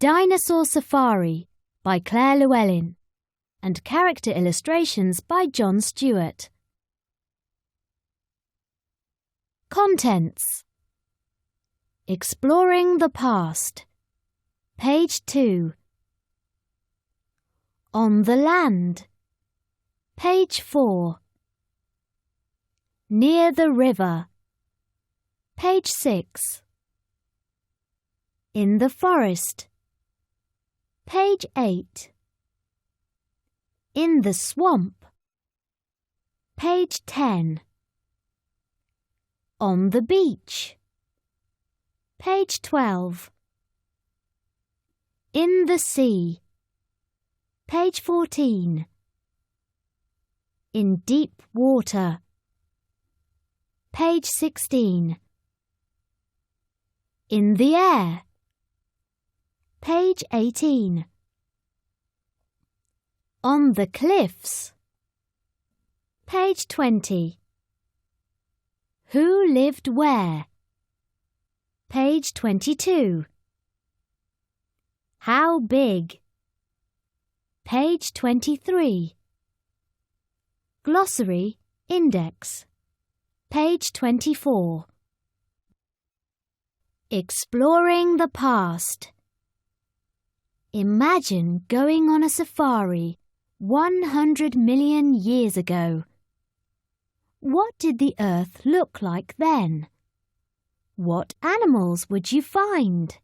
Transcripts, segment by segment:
Dinosaur Safari by Claire Llewellyn and character illustrations by John Stewart. Contents: Exploring the Past, page 2. On the Land, page 4. Near the River, page 6. In the Forest, page 8. In the Swamp, page 10. On the Beach, page 12. In the Sea, page 14. In Deep Water, page 16. In the Air, page 18. On the Cliffs, page 20. Who lived where? Page 22. How big? Page 23. Glossary, Index, page 24. Exploring the Past. Imagine going on a safari 100 million years ago. What did the Earth look like then? What animals would you find?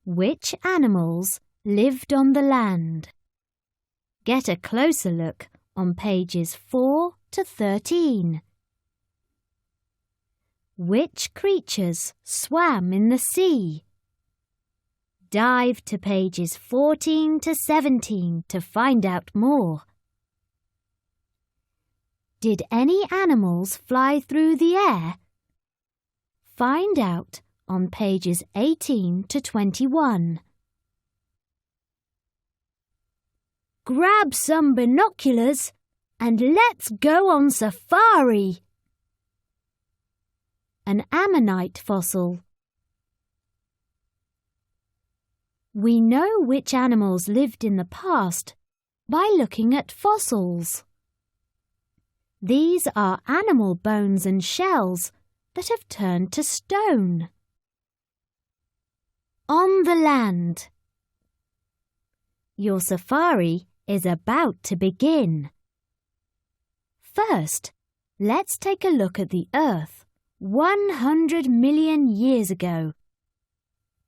Which animals lived on the land? Get a closer look on pages 4 to 13. Which creatures swam in the sea? Dive to pages 14 to 17 to find out more. Did any animals fly through the air? Find out on pages 18 to 21. Grab some binoculars and let's go on safari. An ammonite fossil. We know which animals lived in the past by looking at fossils. These are animal bones and shells that have turned to stone. On the land. Your safari is about to begin. First, let's take a look at the Earth 100 million years ago.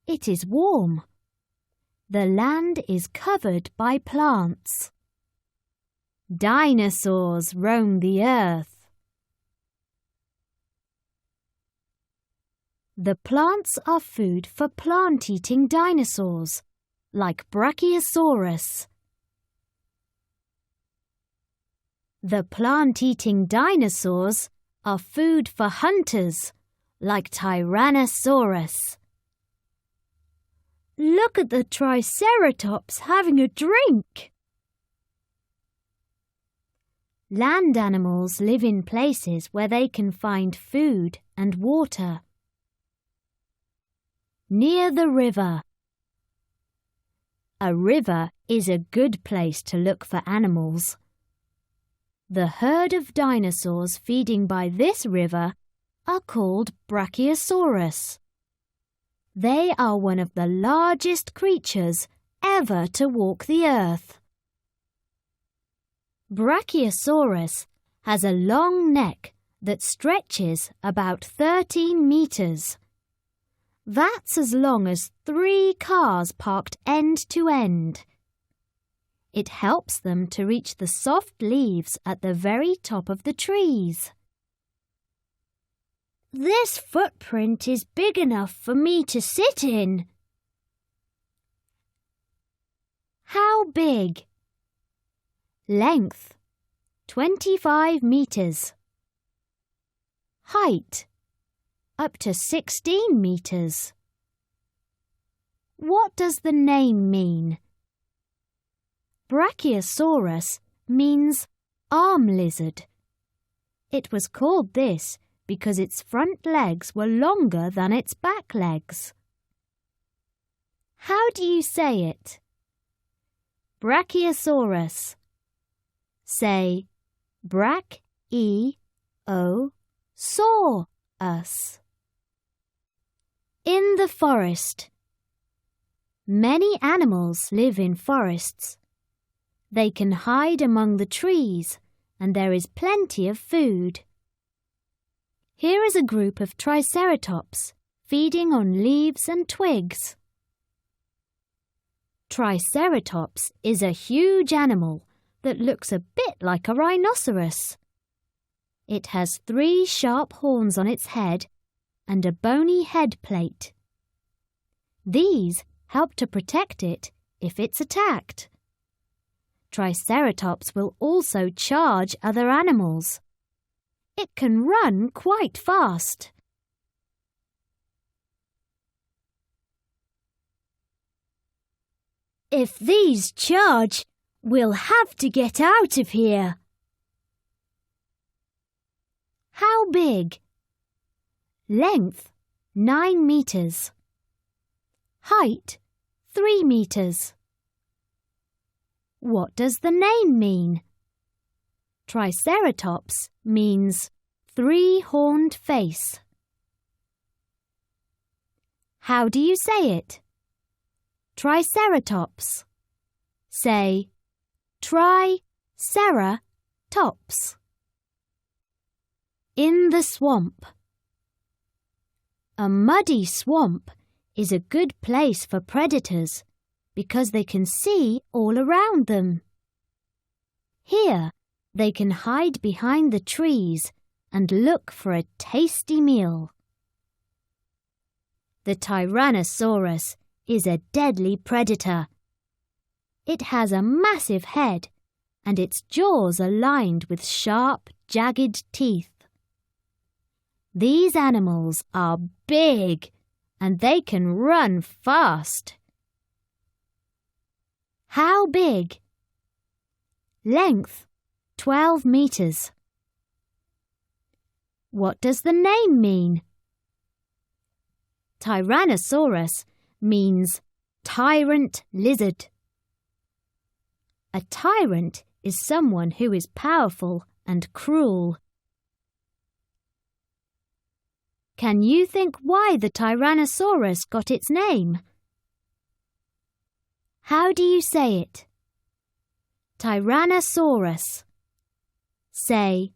It is warm. The land is covered by plants. Dinosaurs roam the Earth. The plants are food for plant-eating dinosaurs, like Brachiosaurus. The plant-eating dinosaurs are food for hunters, like Tyrannosaurus. Look at the Triceratops having a drink. Land animals live in places where they can find food and water. Near the river. A river is a good place to look for animals. The herd of dinosaurs feeding by this river are called Brachiosaurus. They are one of the largest creatures ever to walk the earth. Brachiosaurus has a long neck that stretches about 13 meters. That's as long as 3 cars parked end to end. It helps them to reach the soft leaves at the very top of the trees. This footprint is big enough for me to sit in. How big? Length, 25 meters. Height, up to 16 meters. What does the name mean? Brachiosaurus means arm lizard. It was called this because its front legs were longer than its back legs. How do you say it? Brachiosaurus. Say Brach-E-O-saur-us. In the forest. Many animals live in forests. They can hide among the trees, and there is plenty of food. Here is a group of triceratops feeding on leaves and twigs. Triceratops is a huge animal that looks a bit like a rhinoceros. It has 3 sharp horns on its head and a bony head plate. These help to protect it if it's attacked. Triceratops will also charge other animals. It can run quite fast. If these charge, we'll have to get out of here. How big? Length, 9 meters. Height, 3 meters. What does the name mean? Triceratops means 3-horned face. How do you say it? Triceratops. Say tri-cera-tops. In the swamp. A muddy swamp is a good place for predators because they can see all around them. Here, they can hide behind the trees and look for a tasty meal. The Tyrannosaurus is a deadly predator. It has a massive head and its jaws are lined with sharp, jagged teeth. These animals are big and they can run fast. How big? Length, 12 meters. What does the name mean? Tyrannosaurus means tyrant lizard. A tyrant is someone who is powerful and cruel. Can you think why the Tyrannosaurus got its name? How do you say it? Tyrannosaurus. Say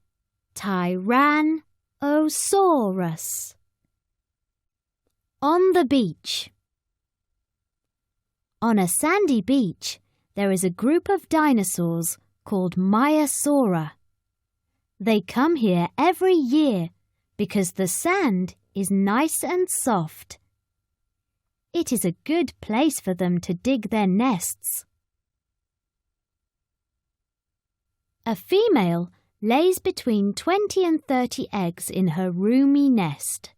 Tyrannosaurus. On the beach. On a sandy beach, there is a group of dinosaurs called Maiasaura. They come here every year because the sand is nice and soft. It is a good place for them to dig their nests. A female lays between 20 and 30 eggs in her roomy nest.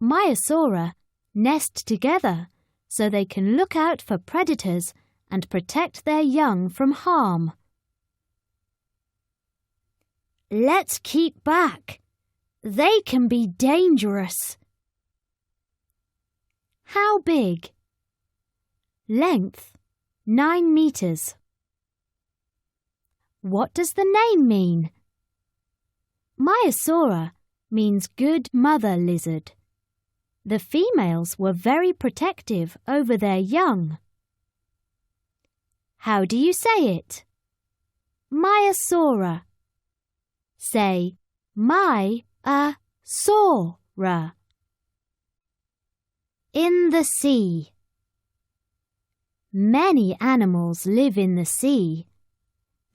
Maiasaura nest together so they can look out for predators and protect their young from harm. Let's keep back. They can be dangerous. How big? Length, 9 meters. What does the name mean? Maiasaura means good mother lizard. The females were very protective over their young. How do you say it? Maiasaura. Say Maiasaura. In the sea. Many animals live in the sea.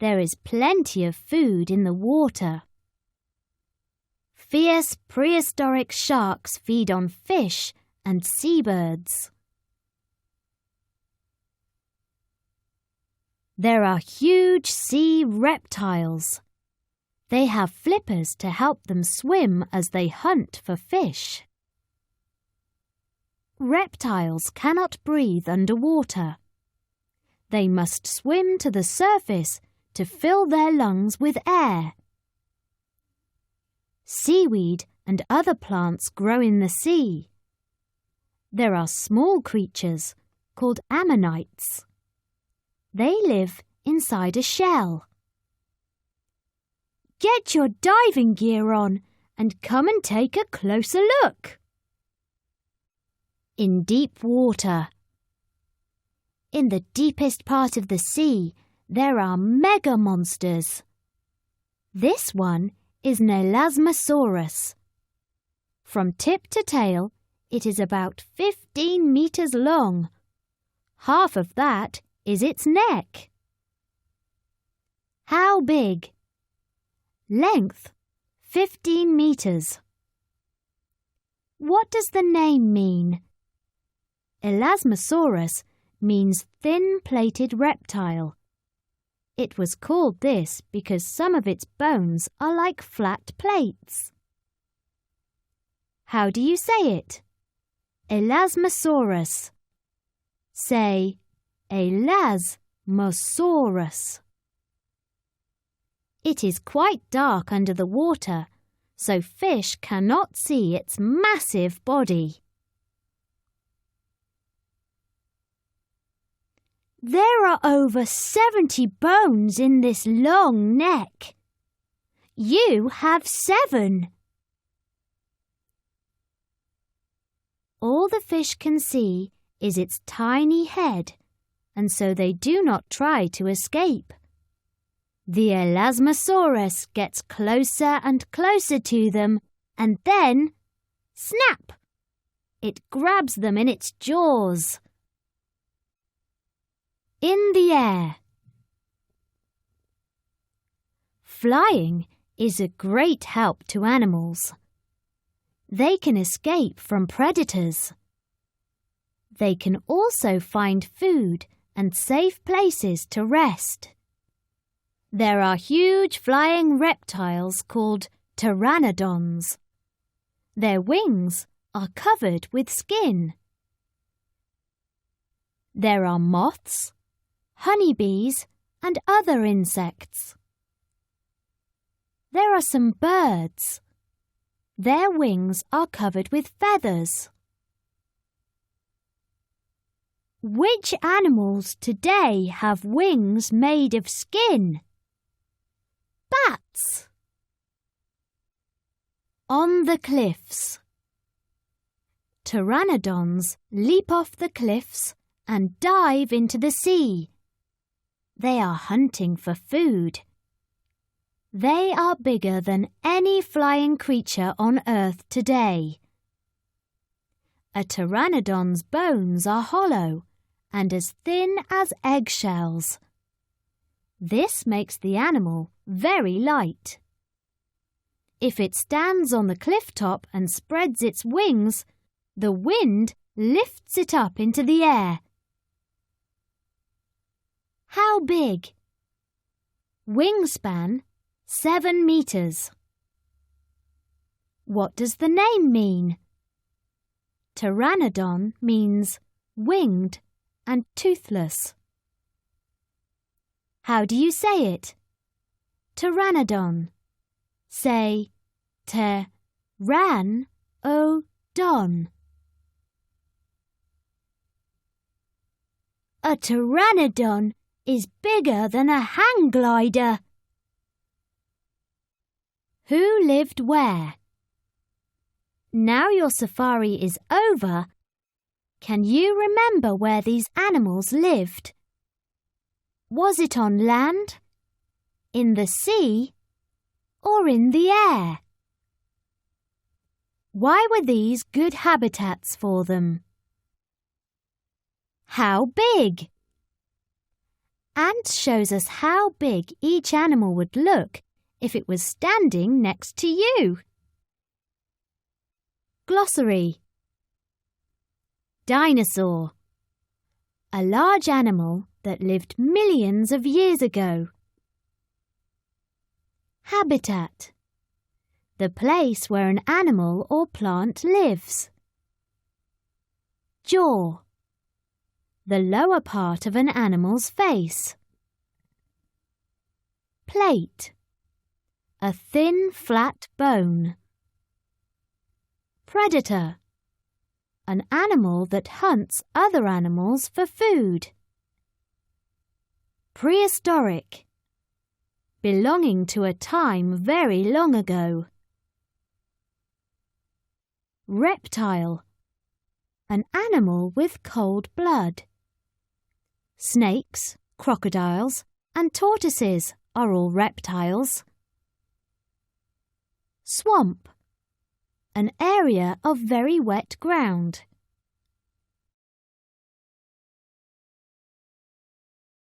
There is plenty of food in the water. Fierce prehistoric sharks feed on fish and seabirds. There are huge sea reptiles. They have flippers to help them swim as they hunt for fish. Reptiles cannot breathe underwater. They must swim to the surface to fill their lungs with air. Seaweed and other plants grow in the sea. There are small creatures called ammonites. They live inside a shell. Get your diving gear on and come and take a closer look. In deep water. In the deepest part of the sea, there are mega monsters. This one is an Elasmosaurus. From tip to tail, it is about 15 meters long. Half of that is its neck. How big? Length, 15 meters. What does the name mean? Elasmosaurus means thin-plated reptile. It was called this because some of its bones are like flat plates. How do you say it? Elasmosaurus. Say, Elasmosaurus. It is quite dark under the water, so fish cannot see its massive body. There are over 70 bones in this long neck. You have 7. All the fish can see is its tiny head, and so they do not try to escape. The Elasmosaurus gets closer and closer to them, and then, snap! It grabs them in its jaws. In the air. Flying is a great help to animals. They can escape from predators. They can also find food and safe places to rest. There are huge flying reptiles called pteranodons. Their wings are covered with skin. There are moths, honeybees, and other insects. There are some birds. Their wings are covered with feathers. Which animals today have wings made of skin? Bats. On the cliffs. Pteranodons leap off the cliffs and dive into the sea. They are hunting for food. They are bigger than any flying creature on Earth today. A pteranodon's bones are hollow and as thin as eggshells. This makes the animal very light. If it stands on the cliff top and spreads its wings, the wind lifts it up into the air. How big? Wingspan, 7 meters. What does the name mean? Pteranodon means winged and toothless. How do you say it? Pteranodon. Say, Ter-ran-o-don. A pteranodon is bigger than a hang glider. Who lived where? Now your safari is over, can you remember where these animals lived? Was it on land, in the sea, or in the air? Why were these good habitats for them? How big? Ant shows us how big each animal would look if it was standing next to you. Glossary. Dinosaur. A large animal that lived millions of years ago. Habitat. The place where an animal or plant lives. Jaw. The lower part of an animal's face. Plate. A thin, flat bone. Predator. an animal that hunts other animals for food. Prehistoric, belonging to a time very long ago. Reptile, an animal with cold blood. Snakes, crocodiles, and tortoises are all reptiles. Swamp, an area of very wet ground.